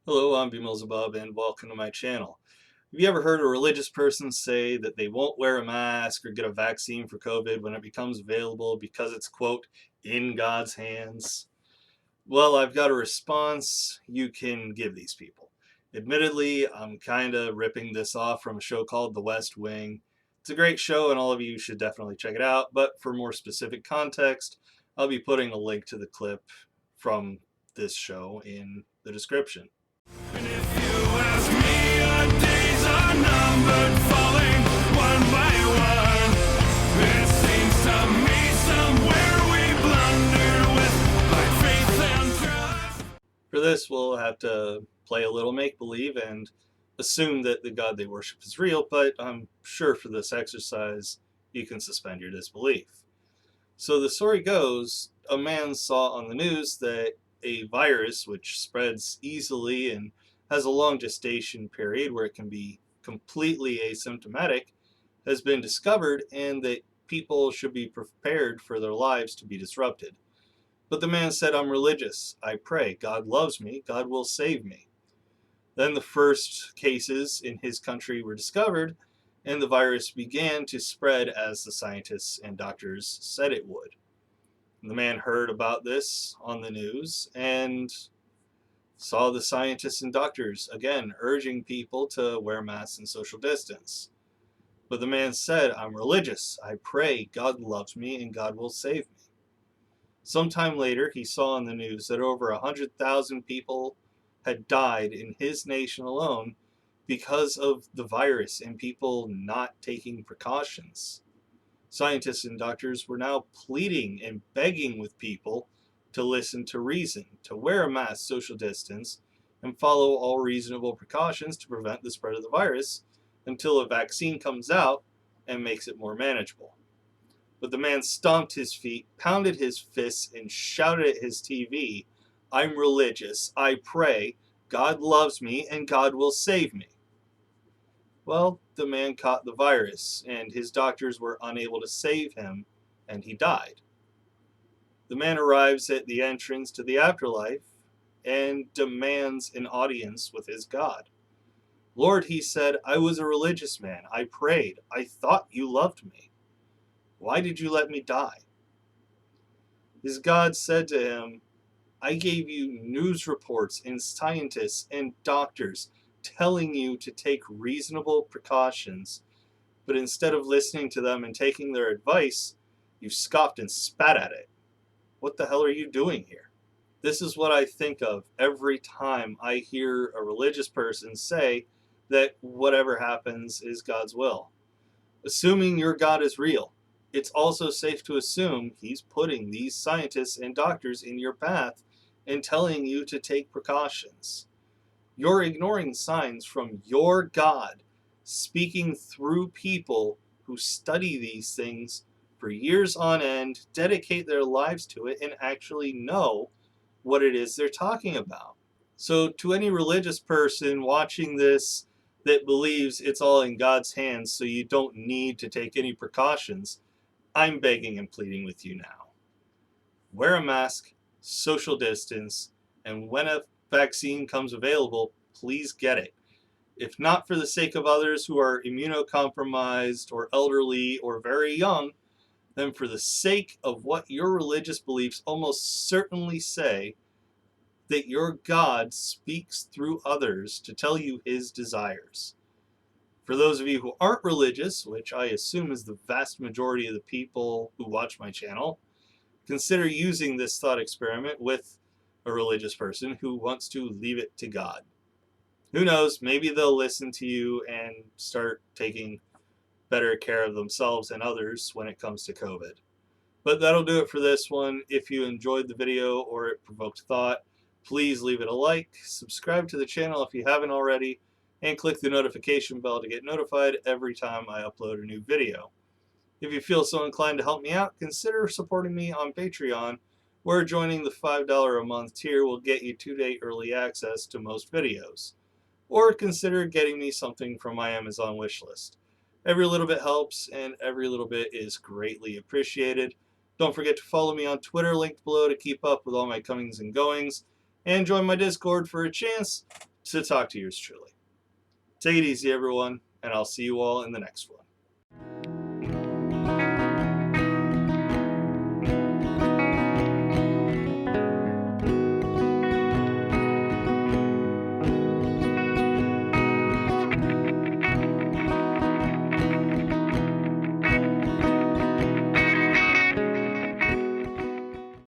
Hello, I'm BMillzebub and welcome to my channel. Have you ever heard a religious person say that they won't wear a mask or get a vaccine for COVID when it becomes available because it's, quote, in God's hands? Well, I've got a response you can give these people. Admittedly, I'm kind of ripping this off from a show called The West Wing. It's a great show and all of you should definitely check it out, but for more specific context, I'll be putting a link to the clip from this show in the description. And if you ask me, our days are numbered, falling one by one. It seems to me somewhere we blundered with my faith and trust. For this, we'll have to play a little make-believe and assume that the God they worship is real, but I'm sure for this exercise, you can suspend your disbelief. So the story goes, a man saw on the news that a virus which spreads easily and has a long gestation period where it can be completely asymptomatic has been discovered and that people should be prepared for their lives to be disrupted. But the man said, I'm religious. I pray. God loves me. God will save me. Then the first cases in his country were discovered, and the virus began to spread as the scientists and doctors said it would. The man heard about this on the news and saw the scientists and doctors again urging people to wear masks and social distance. But the man said, I'm religious. I pray. God loves me and God will save me. Sometime later, he saw on the news that over 100,000 people had died in his nation alone because of the virus and people not taking precautions. Scientists and doctors were now pleading and begging with people to listen to reason, to wear a mask, social distance, and follow all reasonable precautions to prevent the spread of the virus until a vaccine comes out and makes it more manageable. But the man stomped his feet, pounded his fists, and shouted at his TV, I'm religious, I pray, God loves me, and God will save me. Well, the man caught the virus, and his doctors were unable to save him, and he died. The man arrives at the entrance to the afterlife and demands an audience with his God. Lord, he said, I was a religious man. I prayed. I thought you loved me. Why did you let me die? His God said to him, I gave you news reports and scientists and doctors telling you to take reasonable precautions, but instead of listening to them and taking their advice, you scoffed and spat at it. What the hell are you doing here? This is what I think of every time I hear a religious person say that whatever happens is God's will. Assuming your God is real, it's also safe to assume he's putting these scientists and doctors in your path and telling you to take precautions. You're ignoring signs from your God speaking through people who study these things for years on end, dedicate their lives to it, and actually know what it is they're talking about. So to any religious person watching this that believes it's all in God's hands so you don't need to take any precautions, I'm begging and pleading with you now. Wear a mask, social distance, and when a vaccine comes available, please get it. If not for the sake of others who are immunocompromised or elderly or very young, then for the sake of what your religious beliefs almost certainly say, that your God speaks through others to tell you his desires. For those of you who aren't religious, which I assume is the vast majority of the people who watch my channel, consider using this thought experiment with a religious person who wants to leave it to God. Who knows, maybe they'll listen to you and start taking better care of themselves and others when it comes to COVID. But that'll do it for this one. If you enjoyed the video or it provoked thought, please leave it a like, subscribe to the channel if you haven't already, and click the notification bell to get notified every time I upload a new video. If you feel so inclined to help me out, consider supporting me on Patreon, where joining the $5 a month tier will get you 2-day early access to most videos. Or consider getting me something from my Amazon wishlist. Every little bit helps, and every little bit is greatly appreciated. Don't forget to follow me on Twitter, linked below, to keep up with all my comings and goings, and join my Discord for a chance to talk to yours truly. Take it easy, everyone, and I'll see you all in the next one.